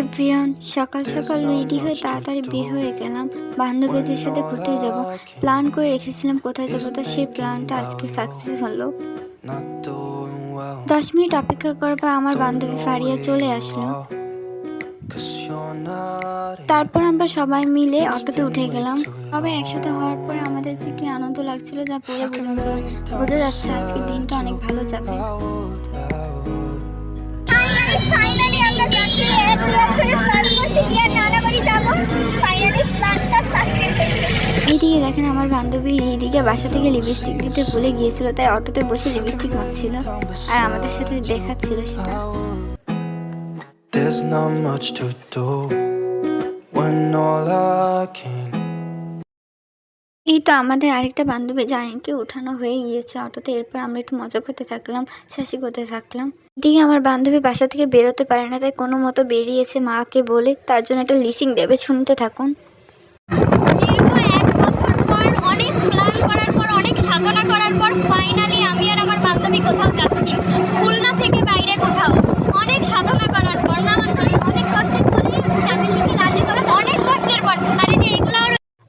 Everyone, সকাল সকাল ready হয়ে তাড়াতাড়ি বের হয়ে গেলাম বান্ধবীদের সাথে ঘুরতে যাব। প্ল্যান করে রেখেছিলাম কোথায় যাবো, তো সেই প্ল্যানটা আজকে সাকসেস হলো। 10 মিনিট অপেক্ষা করার পর আমার বান্ধবী ফারিয়া চলে আসলো। তারপর আমরা সবাই মিলে অটোতে উঠে গেলাম। সবাই একসাথে হওয়ার পরে আমাদের যে কি আনন্দ লাগছিল যা বলে বোঝা যাচ্ছে আজকে দিনটা অনেক ভালো যাবে। ফাইনালি আমরা যাচ্ছি নানাবাড়ি যাব। ফাইনালি প্ল্যানটা সাকসেস হয়েছে। এইদিকে দেখেন আমার বান্ধবী এইদিকে বাসা থেকে লিপস্টিক দিতে ভুলে গিয়েছিল, তাই অটোতে বসে লিপস্টিক মাখছিল আর আমাদের সাথে দেখাচ্ছিল সেটা। There's not much to do when all I can. এই তো আমাদের আরেকটা বান্ধবী জানিকে উঠানো হয়ে গিয়েছে অটোতে। এরপর আমরা একটু মজা করতে থাকলাম, শাসি করতে থাকলাম। এদিকে আমার বান্ধবী বাসা থেকে বেরোতে পারে না, তাই কোনো মতো বেরিয়েছে মাকে বলে। তার জন্য একটা লিসিং দেবে, শুনতে থাকুন। অনেক প্ল্যান করার পর, অনেক সাধনা করার পর ফাইনালি আমি আর আমার বান্ধবী কোথাও যাচ্ছি, খুলনা থেকে বাইরে কোথাও। অনেক সাধনা করার পর, না অনেক কষ্টের পরে ফ্যামিলিকে রাজি করা, অনেক কষ্টের পর। আর এই যে এগুলো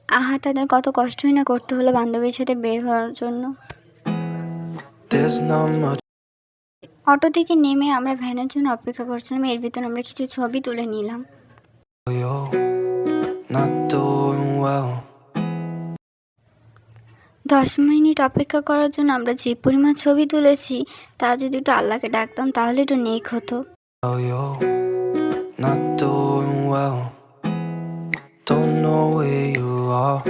আহা, তাদের কত কষ্টই না করতে হলো বান্ধবীর সাথে বের হওয়ার জন্য। There's not much. অটো থেকে নেমে আমরা ভ্যানের জন্য অপেক্ষা করছিলাম। এর ভিতর আমরা কিছু ছবি তুলে নিলাম। You're not doing well. 10 minute অপেক্ষা করার জন্য আমরা যে পরিমাণ ছবি তুলেছি তা যদি একটু আল্লাহকে ডাকতাম তাহলে একটু নেক হতো। You're not doing well. Don't know where you are.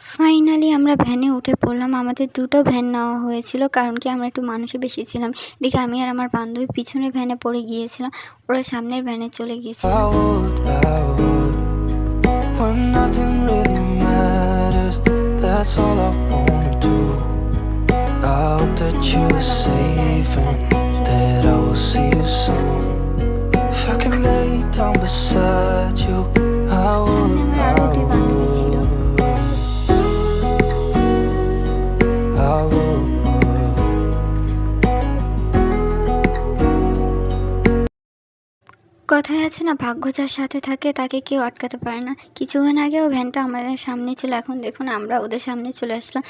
Finally আমরা ভ্যানে উঠে পড়লাম। আমাদের দুটো ভ্যান নেওয়া হয়েছিল, কারণ কি আমরা একটু মানুষও বেশি ছিলাম। দেখে আমি আর আমার বান্ধবী পিছনের ভ্যানে পড়ে গিয়েছিলাম, ওরা সামনের ভ্যানে চলে গিয়েছিল। I would. When nothing really matters, that's all I wanna do. I hope that you are safe and that I will see you soon. If I can lay down beside you, I would. সামনে আমার আরো দুই বান্ধবী ছিল। I would. কথায় আছে না, ভাগ্য যার সাথে থাকে তাকে কেউ আটকাতে পারে না। কিছুক্ষণ আগেও ভ্যানটা আমাদের সামনে ছিল, এখন দেখুন আমরা ওদের সামনে চলে আসলাম।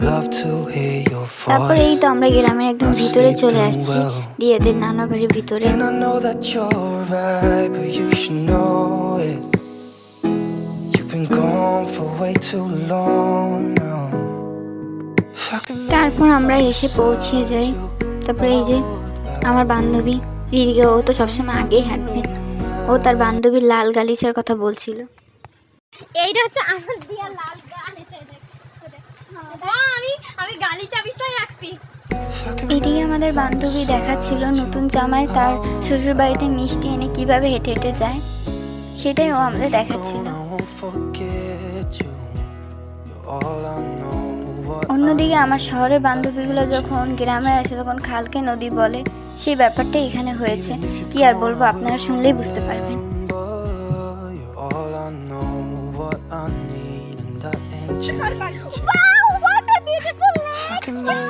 Love to hear your তারপর এই voice. তো আমরা গ্রামের একদম ভিতরে চলে আসছি, দিয়েদের নানা বাড়ির ভিতরে। And I know that you're right, but you should know it. You've been gone for way too long now. If I can lay তারপর আমরা এসে পৌঁছে যাই। তারপরে এই যে আমার বান্ধবী রিদিকে, ও তো সবসময় আগেই হাঁটবে। ও তার বান্ধবীর লাল গালিচার কথা বলছিল। এইটা হচ্ছে আমার দিয়া লাল গালিচা। আমি গালিচা বিছাই রাখছি। এদিকে আমাদের বান্ধবী দেখাচ্ছিল নতুন জামাই তার শ্বশুর বাড়িতে মিষ্টি এনে কিভাবে হেঁটে হেঁটে যায়, সেটাই ও আমাদের দেখাচ্ছিল। I won't forget you. You're all I know. What অন্যদিকে আমার শহরের বান্ধবীগুলো যখন গ্রামে আসে তখন খালকে নদী বলে, সেই ব্যাপারটা এখানে হয়েছে। কি আর বলবো, আপনারা শুনলেই বুঝতে পারবেন। You're all I know. What I need, and that ain't changing. Wow, what a beautiful If I can lay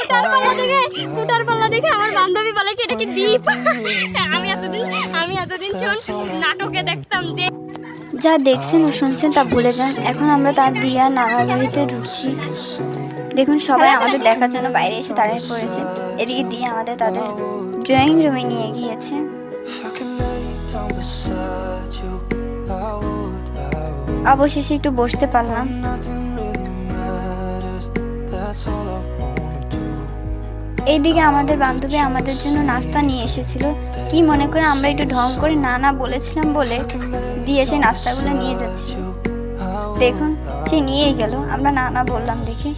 down beside you. ফুটার পাল্লা দেখে আমার বান্ধবী বলে কি এটা কি দ্বীপ। আমি এতদিন শোন নাটকে দেখতাম যে যা দেখছেন ও শুনছেন তা ভুলে যান। এখন আমরা তার দিয়া নানার বাড়িতে ঢুকছি। দেখুন সবাই আমাদের দেখার জন্য বাইরে এসে দাঁড়িয়ে পড়েছে। এদিকে দিয়ে আমাদের তাদের ড্রয়িং রুমে নিয়ে গিয়েছে। If I can lay down beside you, I would. অবশেষে একটু বসতে পারলাম। Nothing really matters. That's all I wanna do. এইদিকে আমাদের বান্ধবী আমাদের জন্য নাস্তা নিয়ে এসেছিল। কি মনে করে আমরা একটু ঢং করে না না বলেছিলাম বলে দিয়ে সে নাস্তাগুলো নিয়ে যাচ্ছিল। দেখুন সে নিয়েই গেল, আমরা না না বললাম দেখে।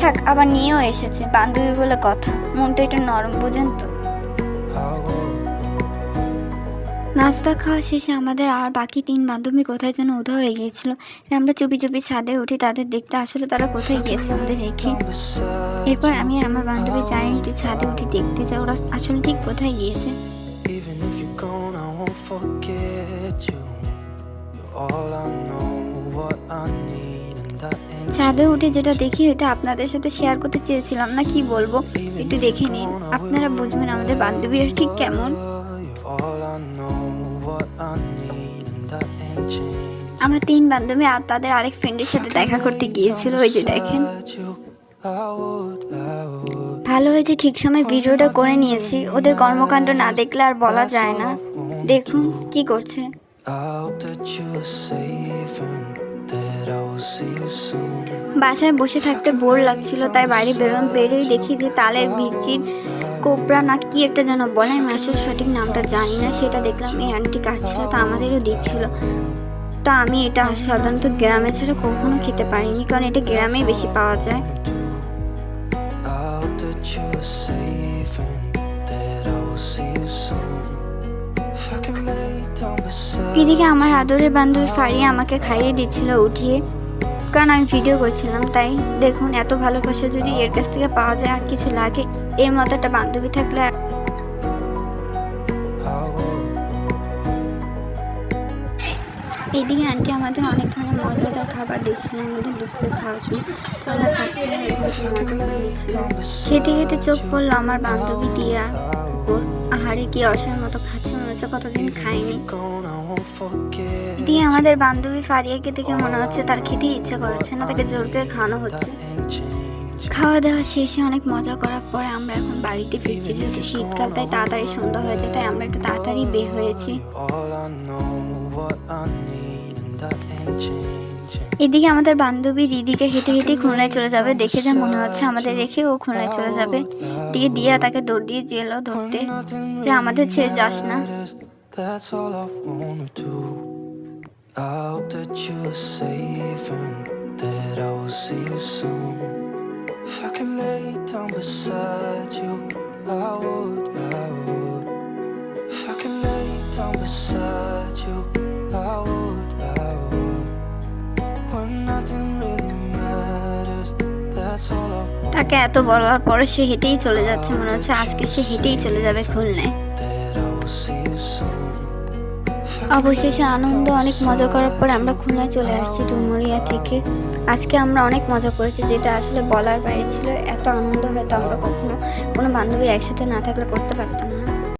থাক, আবার নিয়েও এসেছে, বান্ধবী বলে কথা, মনটা একটু নরম, বুঝেন তো। নাস্তা খাওয়া শেষে আমাদের আর বাকি 3 বান্ধবী কোথায় যেন উধাও হয়ে গিয়েছিল। আমরা চুপি চুপি ছাদে উঠি তাদের দেখতে, আসলে তারা কোথায় গিয়েছে আমাদের রেখে। এরপর আমি আর আমার বান্ধবী জানি একটু ছাদে উঠি দেখতে যাই ওরা আসলে ঠিক কোথায় গিয়েছে। Even if you're gone, I won't forget you. You're all I know. What I need, and that ain't ছাদে উঠে যেটা দেখি এটা আপনাদের সাথে শেয়ার করতে চেয়েছিলাম না, কি বলবো একটু দেখে নিন, আপনারা বুঝবেন আমাদের বান্ধবীরা ঠিক কেমন। All I know, what I need, and that ain't changed. আমার 3 বান্ধবী আর তাদের আরেক ফ্রেন্ডের সাথে দেখা করতে গিয়েছিল, ওই যে দেখেন। ভালো হয়েছে ঠিক সময় ভিডিওটা করে নিয়েছি, ওদের কর্মকাণ্ড না দেখলে আর বলা যায় না। দেখুন কি করছে। I hope that you are safe and that I will see you soon. বাসায় বসে থাকতে বোর লাগছিল, তাই বাইরে বেরোই দেখি যে তালের বিচির কোপরা না কি একটা যেন বলে, আমি আসলে সঠিক নামটা জানি না, সেটা দেখলাম এই আন্টি কাটছিল, তো আমাদেরও দিচ্ছিল। তো আমি এটা সাধারণত গ্রামে ছাড়া কখনো খেতে পারিনি, কারণ এটা গ্রামেই বেশি পাওয়া যায়। I hope that you are safe and that I will see you soon. If I can lay down beside এদিকে আমার আদরের বান্ধবী ফারিয়া আমাকে খাইয়ে দিচ্ছিল উঠিয়ে, কারণ আমি ভিডিও করছিলাম। তাই দেখুন এত ভালোবাসা যদি এর কাছ থেকে পাওয়া যায় আর কিছু লাগে, এর মতো একটা বান্ধবী থাকলে এদিকে আন্টি আমাদের অনেক ধরনের মজাদার খাবার দিচ্ছিল আমাদের দুপুরে খাওয়ার জন্য, তো আমরা খাচ্ছিলাম, এগুলো মজা করে দিচ্ছিল। খেতে খেতে চোখ পড়লো আমার বান্ধবী দিয়া উপর, আহারে কি অসহায়ের মতো খাচ্ছে, মনে হচ্ছে কতদিন খাইনি। gone, I won't forget. দিয়ে আমাদের বান্ধবী ফারিয়াকে দেখে মনে হচ্ছে তার খেতে ইচ্ছে করছে না, তাকে জোর করে খাওয়ানো হচ্ছে। Ain't changed. খাওয়া দাওয়া শেষে অনেক মজা করার পরে আমরা এখন বাড়িতে ফিরছি, যেহেতু শীতকাল তাই তাড়াতাড়ি সন্ধ্যা হয়ে যায়, তাই আমরা একটু তাড়াতাড়ি বের হয়েছি। All I know, what I need, and that ain't changing. এদিকে আমাদের বান্ধবী রিদিকে হেঁটে হেঁটে খুলনায় চলে যাবে, দেখে যা মনে হচ্ছে আমাদের রেখে ও খুলনায় চলে যাবে। দিয়ে দিয়া তাকে দৌড় দিয়ে জেলও ধরতে, যে আমাদের ছেড়ে যাস না। That's all I wanna do. I hope that you are safe and that I will see you soon. If I can lay down beside you, I would. If I can lay down beside you, I would. When nothing really matters, that's all I want. তাকে এত বলার পরে সে হেঁটেই চলে যাচ্ছে, মনে হচ্ছে আজকে সে হেঁটেই চলে যাবে খুলনায়। That I will see you soon. অবশেষে আনন্দ অনেক মজা করার পর আমরা খুলনায় চলে আসছি ডুমুরিয়া থেকে। আজকে আমরা অনেক মজা করেছি, যেটা আসলে বলার বাইরে ছিল। এত আনন্দ হয়তো আমরা কখনো কোনো বান্ধবীর একসাথে না থাকলে করতে পারতাম না।